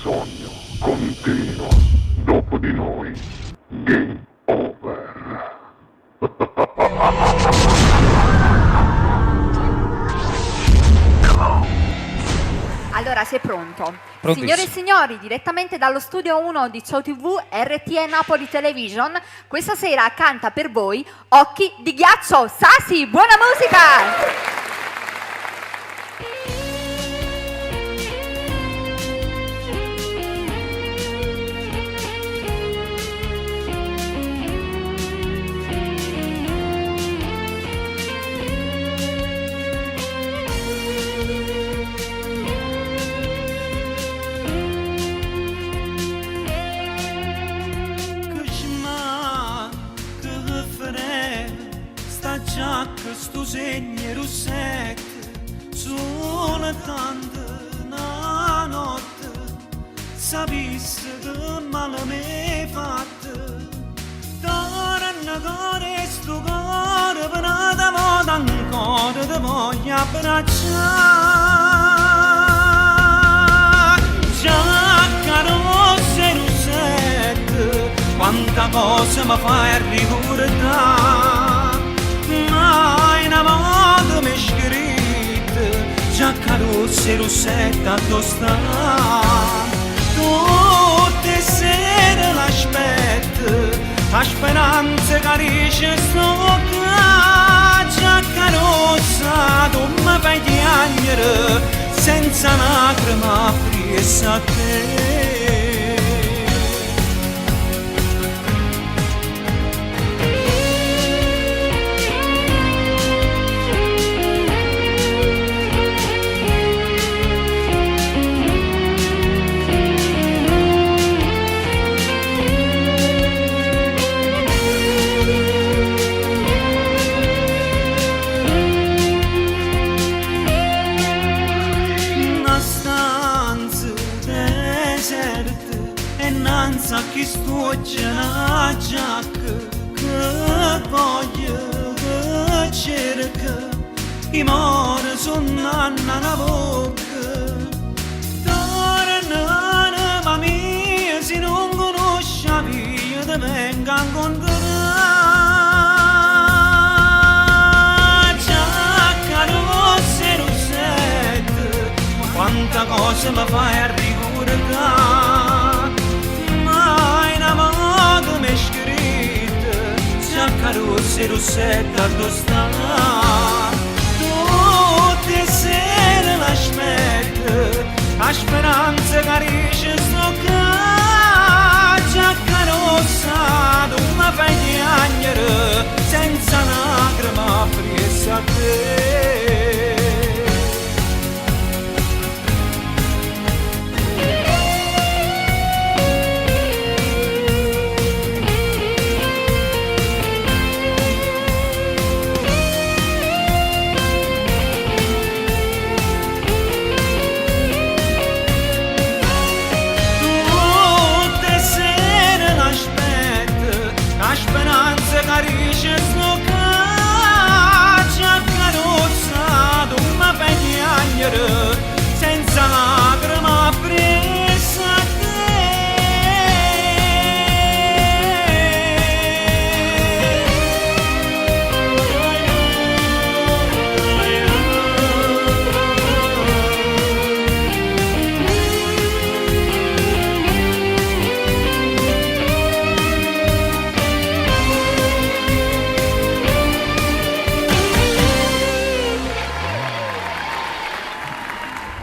sogno continua. Dopo di noi, game over. Allora, sei pronto? Prontissimo. Signore e signori, direttamente dallo studio 1 di Ciao TV RTE Napoli Television, questa sera canta per voi Occhi di ghiaccio. Sasi, buona musica! Giacca sto segno rossetto sono tante una notte sapesse che male mi fatto torna cuore sto cuore per una volta ancora ti voglio abbracciare giacca rossa e rossetto quanta cosa mi fai ricordare mai una volta mi scritte giacca rossa e rossetta tosta tutte sere l'aspetto a speranza carisce sto giacca rossa tu mi fai piangere senza lacrima presa a te. Innanzi a chi stuccia la giacca che voglio che cerca i mori sono una bocca torna ma mia se non conosci la via ti venga a incontrare giacca rossa e rossetta quanta cosa mi fai a ricordare mi scritte giacca rossa e rossetta tosta tutte sere l'aspetto a speranza carisce sto giacca rossa tu mi fai piangere senza lacrima presa a te. La speranza carisce sto giacca rossa tu mi fai piangere senza lacrima presa a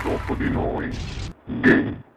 Dopo di noi, game